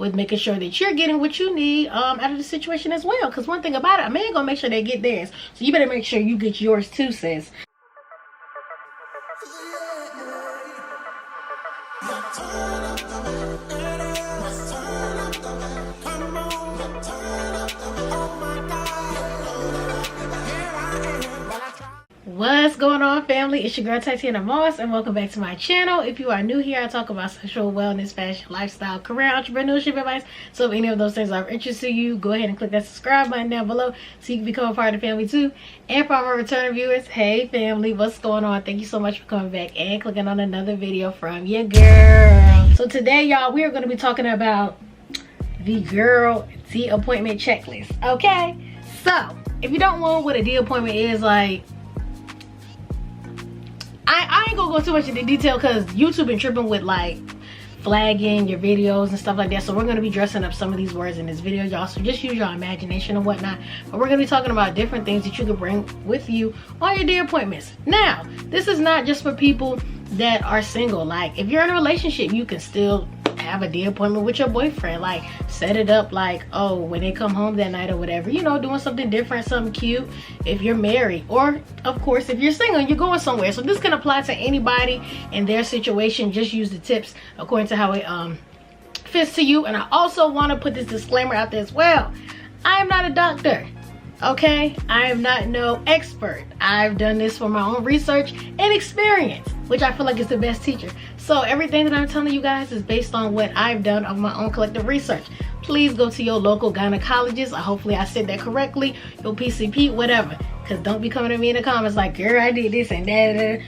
with making sure that you're getting what you need out of the situation as well. Because one thing about it, a man gonna make sure they get theirs, so you better make sure you get yours too, sis. What's going on, family? It's your girl Tatiana Moss, and welcome back to my channel. If you are new here, I talk about sexual wellness, fashion, lifestyle, career, entrepreneurship advice. So if any of those things are of interest to you, go ahead and click that subscribe button down below so you can become a part of the family too. And for our returning viewers, hey family, what's going on? Thank you so much for coming back and clicking on another video from your girl. So today, y'all, we are going to be talking about the appointment checklist. Okay, so if you don't know what a D appointment is, like, I ain't gonna go too much into detail because YouTube been tripping with like flagging your videos and stuff like that. So we're gonna be dressing up some of these words in this video, y'all. So just use your imagination and whatnot. But we're gonna be talking about different things that you can bring with you on your day appointments. Now, this is not just for people that are single. Like, if you're in a relationship, you can still have a day appointment with your boyfriend. Like, set it up like, oh, when they come home that night or whatever, you know, doing something different, something cute. If you're married, or of course if you're single and you're going somewhere. So this can apply to anybody in their situation. Just use the tips according to how it fits to you. And I also want to put this disclaimer out there as well. I am not a doctor, okay? I am not no expert. I've done this for my own research and experience, which I feel like is the best teacher. So everything that I'm telling you guys is based on what I've done of my own collective research. Please go to your local gynecologist. Hopefully I said that correctly. Your PCP, whatever. Because don't be coming to me in the comments like, girl, I did this and that.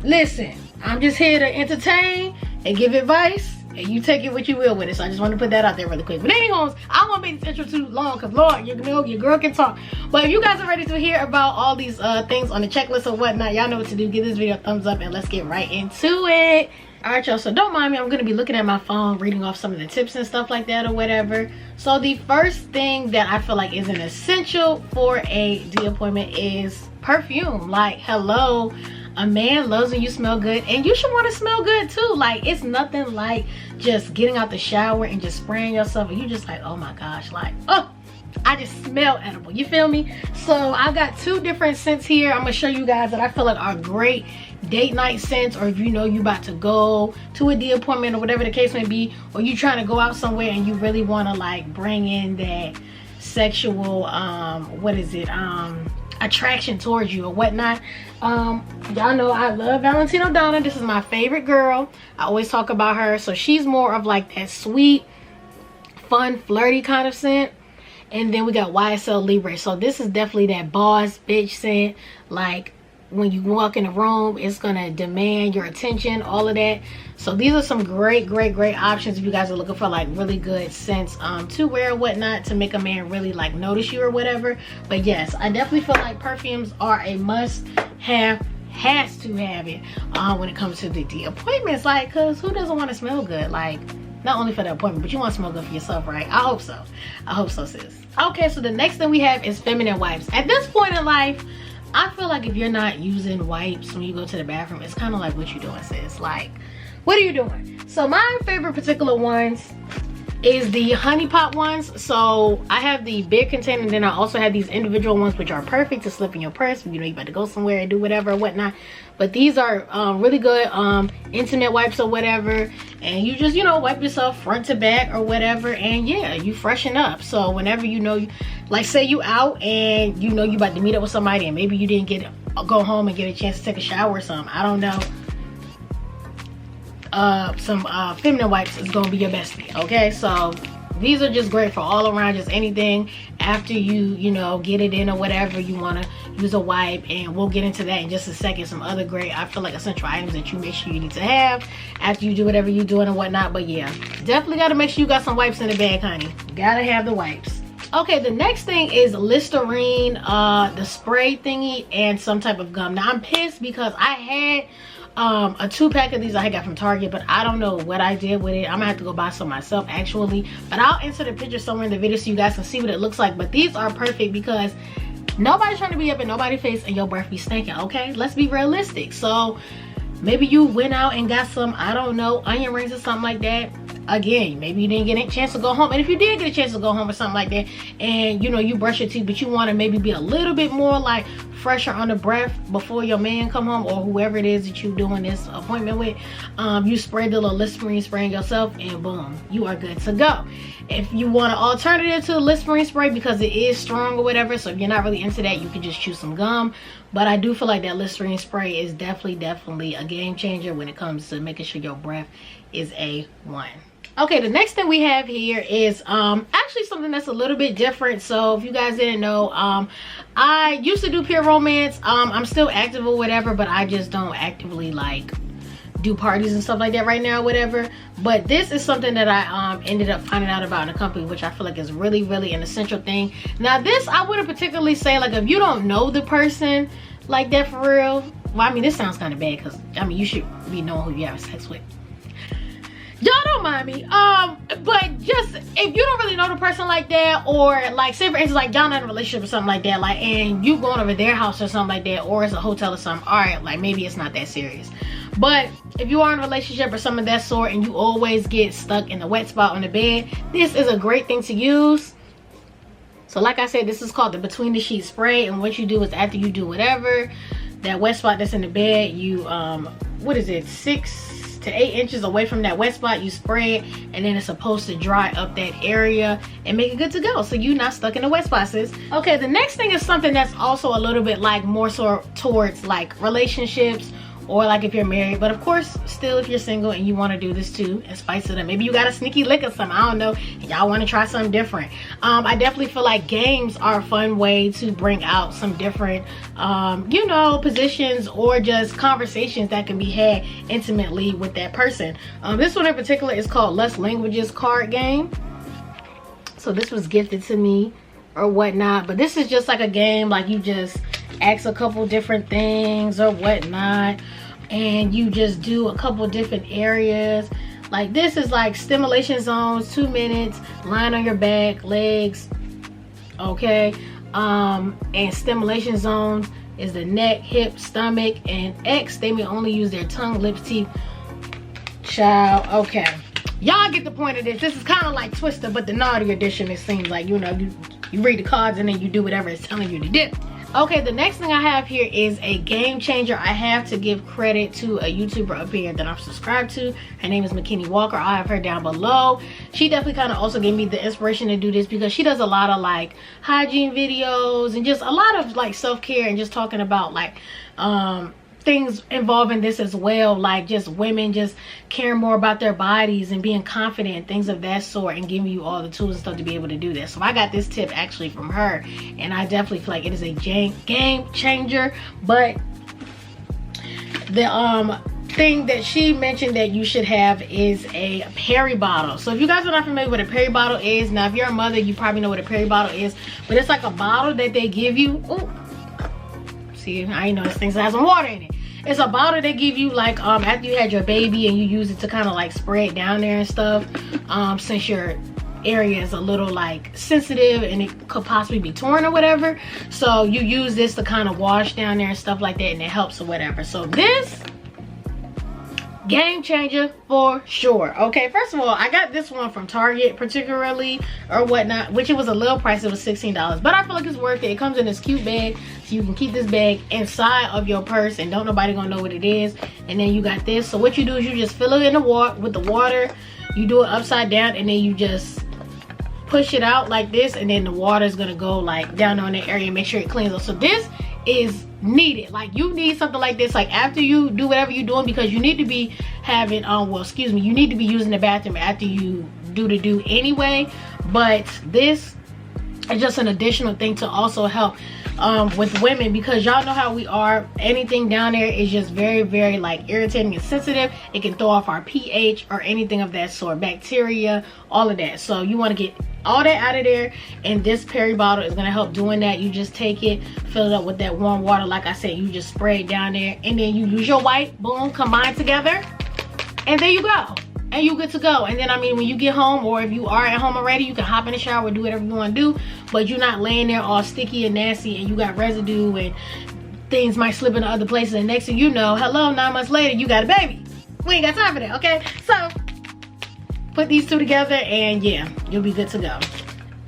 Listen, I'm just here to entertain and give advice. And you take it what you will with it. So I just want to put that out there really quick. But anyways, I don't want to make this intro too long because, Lord, you know, your girl can talk. But if you guys are ready to hear about all these things on the checklist or whatnot, y'all know what to do. Give this video a thumbs up and let's get right into it. Alright, y'all, so don't mind me. I'm going to be looking at my phone, reading off some of the tips and stuff like that or whatever. So the first thing that I feel like is an essential for a D appointment is perfume. Like, hello. A man loves when you smell good, and you should want to smell good too. Like, it's nothing like just getting out the shower and just spraying yourself and you just like, oh my gosh, like, oh, I just smell edible. You feel me? So I've got two different scents here. I'm gonna show you guys that I feel like are great date night scents, or if you know you about to go to a D appointment or whatever the case may be, or you trying to go out somewhere and you really want to like bring in that sexual attraction towards you or whatnot. Y'all know I love Valentino Donna. This is my favorite girl. I always talk about her. So she's more of like that sweet, fun, flirty kind of scent. And then we got YSL Libre. So this is definitely that boss bitch scent. Like, when you walk in a room, it's gonna demand your attention, all of that. So these are some great options if you guys are looking for like really good scents to wear or whatnot, to make a man really like notice you or whatever. But yes, I definitely feel like perfumes are a must have, has to have it when it comes to the appointments. Like, cause who doesn't want to smell good? Like, not only for the appointment, but you want to smell good for yourself, right? I hope so. I hope so, sis. Okay, so the next thing we have is feminine wipes. At this point in life, I feel like if you're not using wipes when you go to the bathroom, it's kind of like, what you doing, sis? Like, what are you doing? So my favorite particular ones is the honey pot ones. So I have the big container, and then I also have these individual ones which are perfect to slip in your purse when you know you're about to go somewhere and do whatever or whatnot. But these are really good intimate wipes or whatever, and you just, you know, wipe yourself front to back or whatever, and yeah, you freshen up. So whenever you know, like, say you out and you know you about to meet up with somebody and maybe you didn't go home and get a chance to take a shower or something, I don't know, some feminine wipes is gonna be your bestie. Okay, so these are just great for all around, just anything after you know, get it in or whatever, you want to use a wipe. And we'll get into that in just a second. Some other great, I feel like, essential items that you make sure you need to have after you do whatever you're doing and whatnot. But yeah, definitely got to make sure you got some wipes in the bag, honey. Gotta have the wipes. Okay, the next thing is Listerine, the spray thingy, and some type of gum. Now I'm pissed because I had a 2-pack of these I got from Target, but I don't know what I did with it. I'm gonna have to go buy some myself actually, but I'll insert a picture somewhere in the video so you guys can see what it looks like. But these are perfect because nobody's trying to be up in nobody's face and your breath be stinking. Okay, let's be realistic. So maybe you went out and got some, I don't know, onion rings or something like that. again, maybe you didn't get a chance to go home, and if you did get a chance to go home or something like that, and you know, you brush your teeth, but you want to maybe be a little bit more like fresher on the breath before your man come home, or whoever it is that you doing this appointment with, you spray the little Listerine spray yourself, and boom, you are good to go. If you want an alternative to the Listerine spray because it is strong or whatever, so if you're not really into that, you can just chew some gum. But I do feel like that Listerine spray is definitely a game changer when it comes to making sure your breath is A1. Okay, the next thing we have here is actually something that's a little bit different. So if you guys didn't know, I used to do pure romance. I'm still active or whatever, but I just don't actively like do parties and stuff like that right now, whatever. But this is something that I ended up finding out about in a company, which I feel like is really an essential thing. Now this, I wouldn't particularly say, like, if you don't know the person like that for real, well, I mean, this sounds kind of bad because I mean, you should be knowing who you have sex with. Y'all don't mind me, but just if you don't really know the person like that, or like say for instance, like y'all not in a relationship or something like that, like, and you going over their house or something like that, or it's a hotel or something, all right, like maybe it's not that serious. But if you are in a relationship or something of that sort, and you always get stuck in the wet spot on the bed, this is a great thing to use. So like I said, this is called the Between the Sheets spray, and what you do is after you do whatever, that wet spot that's in the bed, you what is it, 6 to 8 inches away from that wet spot, you spray it, and then it's supposed to dry up that area and make it good to go, so you're not stuck in the wet spot, sis. Okay, the next thing is something that's also a little bit like more so towards like relationships, or like if you're married, but of course still if you're single and you want to do this too and spice it up, maybe you got a sneaky lick or something, I don't know, and y'all want to try something different. I definitely feel like games are a fun way to bring out some different you know, positions or just conversations that can be had intimately with that person. This one in particular is called Less Languages card game. So this was gifted to me or whatnot, but this is just like a game, like you just ask a couple different things or whatnot, and you just do a couple different areas. Like this is like stimulation zones, 2 minutes, lying on your back, legs, okay, and stimulation zones is the neck, hip, stomach, and X, they may only use their tongue, lips, teeth, child. Okay, y'all get the point of this. This is kind of like Twister, but the naughty edition. It seems like, you know, you read the cards and then you do whatever it's telling you to do. Okay, the next thing I have here is a game changer. I have to give credit to a YouTuber up here that I'm subscribed to. Her name is McKinney Walker. I'll have her down below. She definitely kind of also gave me the inspiration to do this because she does a lot of like hygiene videos and just a lot of like self-care and just talking about like things involving this as well, like just women just caring more about their bodies and being confident and things of that sort, and giving you all the tools and stuff to be able to do that. So I got this tip actually from her, and I definitely feel like it is a game changer. But the thing that she mentioned that you should have is a PERI bottle. So if you guys are not familiar with what a PERI bottle is, now if you're a mother, you probably know what a PERI bottle is, but it's like a bottle that they give you. Ooh, see, I know this thing has some water in it. It's a bottle they give you like after you had your baby, and you use it to kind of like spray it down there and stuff, since your area is a little like sensitive and it could possibly be torn or whatever. So you use this to kind of wash down there and stuff like that, and it helps or whatever. So this game changer for sure. Okay, first of all, I got this one from Target particularly or whatnot, which it was a little price. It was $16, but I feel like it's worth it. It comes in this cute bag, so you can keep this bag inside of your purse and don't nobody gonna know what it is. And then you got this, so what you do is you just fill it in the water with the water, you do it upside down, and then you just push it out like this, and then the water is gonna go like down on the area and make sure it cleans up. So this is needed. Like you need something like this like after you do whatever you're doing, because you need to be having well, excuse me, you need to be using the bathroom after you do anyway. But this is just an additional thing to also help with women, because y'all know how we are. Anything down there is just very like irritating and sensitive. It can throw off our pH or anything of that sort, bacteria, all of that. So you want to get all that out of there, and this PERI bottle is going to help doing that. You just take it, fill it up with that warm water, like I said, you just spray it down there, and then you use your wipe, boom, combine together, and there you go, and you good to go. And then I mean, when you get home, or if you are at home already, you can hop in the shower, do whatever you want to do, but you're not laying there all sticky and nasty and you got residue and things might slip into other places, and next thing you know, hello, 9 months later you got a baby. We ain't got time for that. Okay, so put these two together and yeah, you'll be good to go.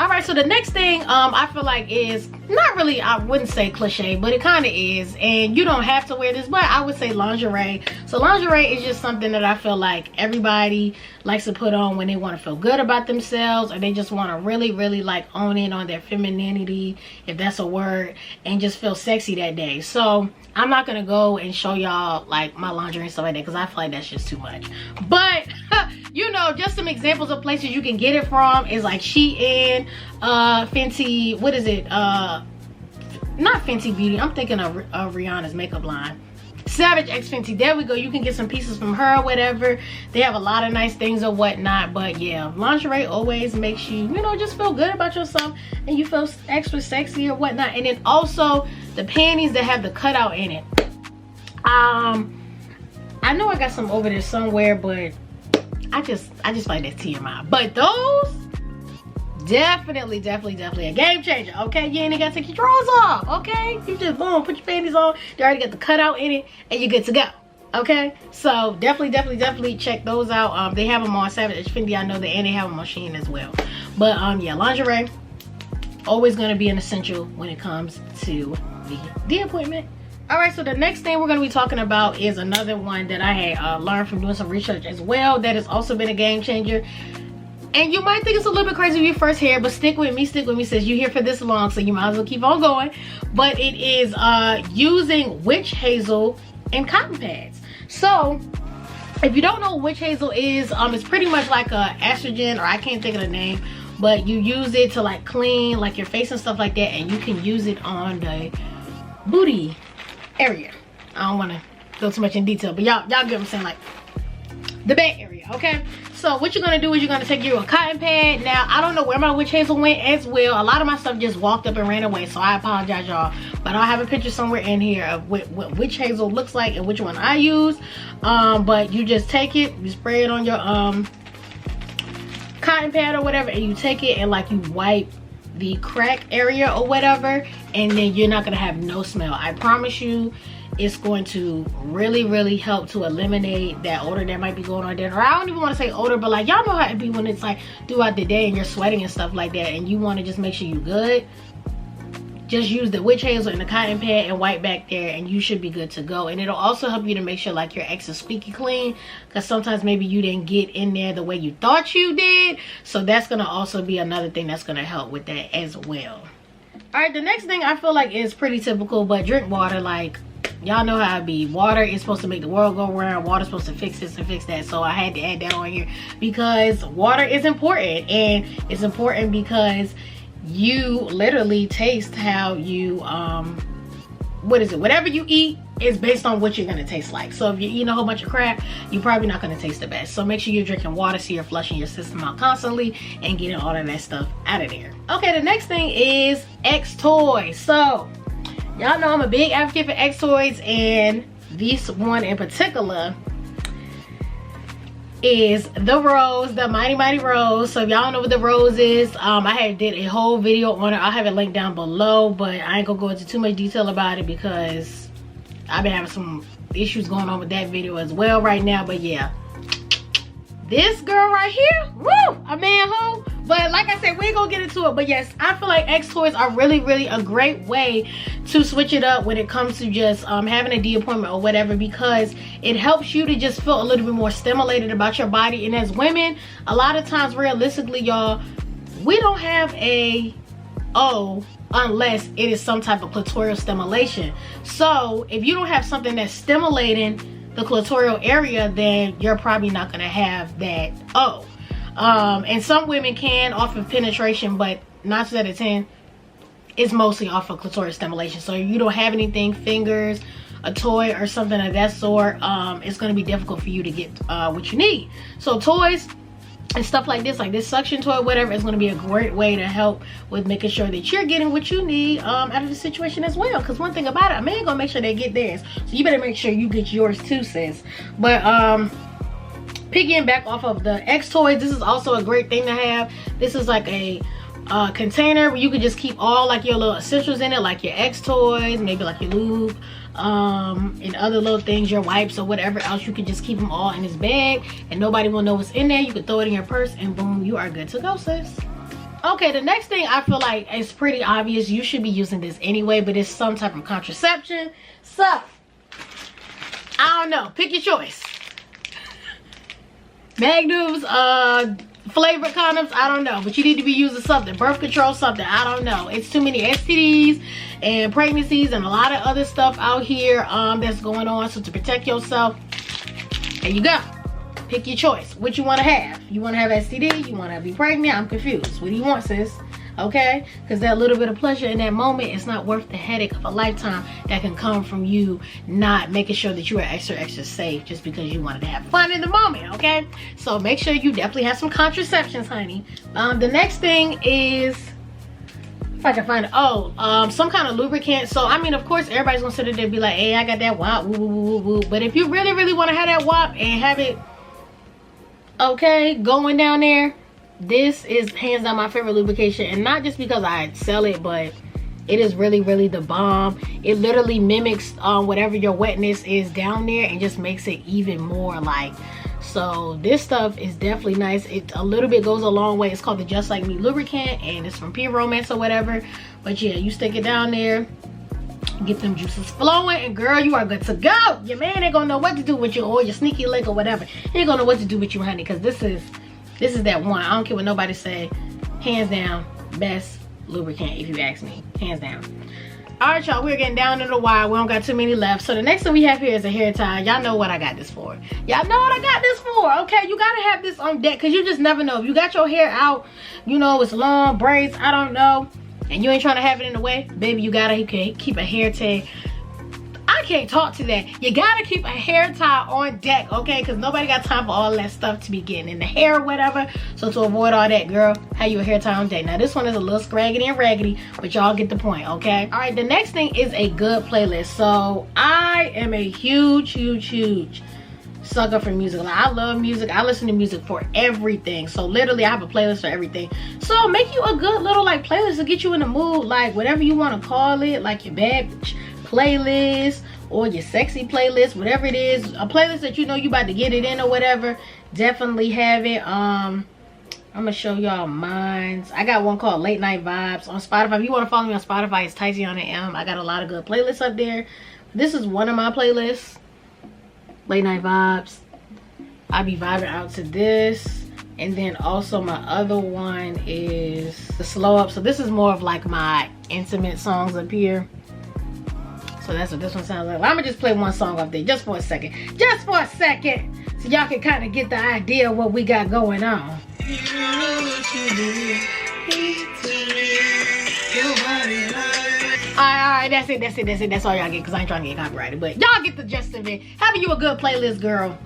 All right, so the next thing I feel like is not really, I wouldn't say cliche, but it kind of is, and you don't have to wear this, but I would say lingerie. So lingerie is just something that I feel like everybody likes to put on when they want to feel good about themselves, or they just want to really, really like own in on their femininity, if that's a word, and just feel sexy that day. So I'm not gonna go and show y'all like my lingerie and stuff like that, because I feel like that's just too much. But you know, just some examples of places you can get it from is like Shein, Fenty, what is it, not Fenty Beauty, I'm thinking of Rihanna's makeup line, Savage X Fenty. There we go, you can get some pieces from her or whatever. They have a lot of nice things or whatnot. But yeah, lingerie always makes you, you know, just feel good about yourself and you feel extra sexy or whatnot. And then also the panties that have the cutout in it, I know I got some over there somewhere, but I just like that TMI. But those definitely a game changer. Okay, you ain't even gotta take your drawers off. Okay, you just boom, put your panties on. They already got the cutout in it and you're good to go. Okay, so definitely check those out. They have them on Savage X Fenty, I know that, and they have them on Shein as well. But yeah, lingerie always gonna be an essential when it comes to the appointment. All right, so the next thing we're going to be talking about is another one that I had learned from doing some research as well, that has also been a game changer. And you might think it's a little bit crazy when you first hear it, but stick with me since you're here for this long, so you might as well keep on going. But it is using witch hazel and cotton pads. So if you don't know what witch hazel is, it's pretty much like a estrogen, or I can't think of the name, but you use it to like clean like your face and stuff like that, and you can use it on the booty area. I don't want to go too much in detail, but y'all get what I'm saying, like the back area. Okay, so what you're gonna do is you're gonna take your cotton pad. Now I don't know where my witch hazel went as well. A lot of my stuff just walked up and ran away, so I apologize, y'all, but I'll have a picture somewhere in here of what witch hazel looks like and which one I use. But you just take it, you spray it on your cotton pad or whatever, and you take it and like you wipe the crack area or whatever, and then you're not gonna have no smell. I promise you, it's going to really help to eliminate that odor that might be going on there. Or I don't even want to say odor, but like y'all know how it be when it's like throughout the day and you're sweating and stuff like that, and you want to just make sure you're good. Just use the witch hazel and the cotton pad and wipe back there, and you should be good to go. And it'll also help you to make sure like your X is squeaky clean, because sometimes maybe you didn't get in there the way you thought you did. So that's gonna also be another thing that's gonna help with that as well. All right, the next thing I feel like is pretty typical, but drink water. Like y'all know how it be. Water is supposed to make the world go round. Water's supposed to fix this and fix that. So I had to add that on here because water is important, and it's important because you literally taste how you whatever you eat is based on what you're going to taste like. So if you're eating a whole bunch of crap, you're probably not going to taste the best. So make sure you're drinking water so you're flushing your system out constantly and getting all of that stuff out of there. Okay, the next thing is X toys. So y'all know I'm a big advocate for X toys, and this one in particular is the Rose, the Mighty Rose. So if y'all know what the Rose is, I did a whole video on it. I'll have it linked down below, but I ain't gonna go into too much detail about it because I've been having some issues going on with that video as well right now. But yeah, this girl right here, woo, a man hoe. But like I said, we ain't gonna get into it. But yes, I feel like X toys are really a great way to switch it up when it comes to just having a D appointment or whatever, because it helps you to just feel a little bit more stimulated about your body. And as women, a lot of times, realistically, y'all, we don't have a O unless it is some type of clitoral stimulation. So if you don't have something that's stimulating the clitoral area, then you're probably not gonna have that O. And some women can off of penetration, but 9 times out of 10 it's mostly off of clitoral stimulation. So if you don't have anything, fingers, a toy or something of that sort, it's going to be difficult for you to get what you need. So toys and stuff like this suction toy, whatever, is going to be a great way to help with making sure that you're getting what you need out of the situation as well. Because one thing about it, a man gonna make sure they get theirs, so you better make sure you get yours too, sis. But piggying back off of the X toys, this is also a great thing to have. This is like a container where you could just keep all like your little essentials in it, like your X toys, maybe like your lube, and other little things, your wipes or whatever else. You can just keep them all in this bag and nobody will know what's in there. You can throw it in your purse and boom, you are good to go, sis. Okay, the next thing I feel like is pretty obvious. You should be using this anyway, but it's some type of contraception. So, I don't know. Pick your choice. Magnums, flavored condoms, I don't know. But you need to be using something. Birth control, something. I don't know. It's too many STDs and pregnancies and a lot of other stuff out here that's going on. So to protect yourself, there you go. Pick your choice. What you want to have. You want to have STD? You want to be pregnant? I'm confused. What do you want, sis? Okay? Because that little bit of pleasure in that moment is not worth the headache of a lifetime that can come from you not making sure that you are extra safe just because you wanted to have fun in the moment, okay? So make sure you definitely have some contraceptions, honey. The next thing is, if I can find it, some kind of lubricant. So I mean, of course everybody's gonna sit there and be like, hey, I got that WAP, woo, woo, woo, woo. But if you really want to have that WAP and have it okay going down there, this is hands down my favorite lubrication. And not just because I sell it, but it is really the bomb. It literally mimics whatever your wetness is down there and just makes it even more like. So this stuff is definitely nice. It a little bit goes a long way. It's called the Just Like Me lubricant and it's from Pure Romance or whatever. But yeah, you stick it down there, get them juices flowing, and girl, you are good to go. Your man ain't gonna know what to do with you, or your sneaky lick or whatever. He ain't gonna know what to do with you, honey, because this is that one. I don't care what nobody say. Hands down, best lubricant if you ask me. Hands down. All right, y'all, we're getting down to the wire. We don't got too many left. So the next thing we have here is a hair tie. Y'all know what I got this for. Y'all know what I got this for, okay? You gotta have this on deck because you just never know. If you got your hair out, you know, it's long, braids, I don't know, and you ain't trying to have it in the way, baby, you gotta keep a hair tie. I can't talk to that. You gotta keep a hair tie on deck, okay? Because nobody got time for all that stuff to be getting in the hair or whatever. So to avoid all that, girl, have you a hair tie on deck. Now this one is a little scraggly and raggedy, but y'all get the point, okay? All right, the next thing is a good playlist. So I am a huge sucker for music. Like, I love music. I listen to music for everything. So literally I have a playlist for everything. So make you a good little like playlist to get you in the mood, like whatever you want to call it, like your bad playlist or your sexy playlist, whatever it is, a playlist that you know you about to get it in or whatever. Definitely have it. I'm gonna show y'all mine. I got one called Late Night Vibes on Spotify. If you want to follow me on Spotify, it's Tiziana. I got a lot of good playlists up there. This is one of my playlists, Late Night Vibes. I be vibing out to this. And then also my other one is the Slow Up. So this is more of like my intimate songs up here. So that's what this one sounds like. Well, I'm gonna just play one song off there just for a second. Just for a second. So y'all can kind of get the idea of what we got going on. Alright, that's it. That's all y'all get because I ain't trying to get copyrighted. But y'all get the gist of it. Having you a good playlist, girl.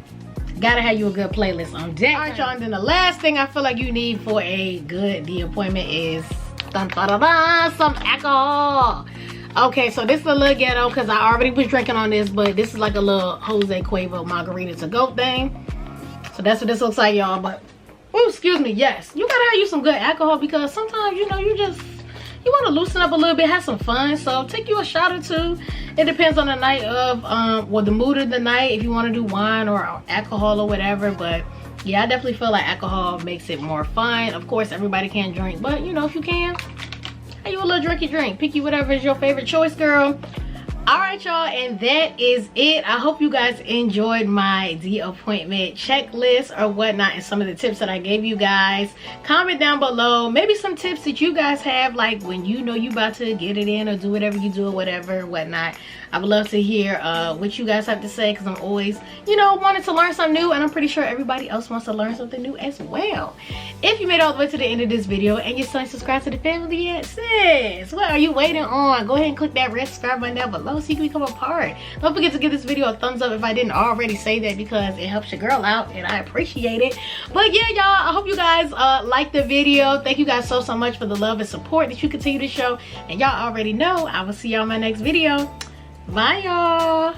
Gotta have you a good playlist on deck. Alright, y'all. And then the last thing I feel like you need for a good appointment is some alcohol. Okay, so this is a little ghetto because I already was drinking on this, but this is like a little Jose Cuervo margarita to go thing. So that's what this looks like, y'all. But, oh, excuse me, yes, you gotta have you some good alcohol because sometimes, you know, you want to loosen up a little bit, have some fun. So take you a shot or two. It depends on the night of, well, the mood of the night, if you want to do wine or alcohol or whatever. But yeah, I definitely feel like alcohol makes it more fun. Of course, everybody can't drink, but you know, if you can, have you a little drinky drink. Pick you whatever is your favorite choice, girl. All right, y'all, and that is it. I hope you guys enjoyed my appointment checklist or whatnot and some of the tips that I gave you guys. Comment down below maybe some tips that you guys have, like when you know you about to get it in or do whatever you do or whatever, whatnot. I would love to hear what you guys have to say because I'm always, you know, wanting to learn something new, and I'm pretty sure everybody else wants to learn something new as well. If you made it all the way to the end of this video and you're still not subscribed to the family yet, sis, what are you waiting on? Go ahead and click that red subscribe button down below so you can become a part. Don't forget to give this video a thumbs up if I didn't already say that because it helps your girl out and I appreciate it. But yeah, y'all, I hope you guys liked the video. Thank you guys so much for the love and support that you continue to show. And y'all already know I will see y'all in my next video. Bye, y'all.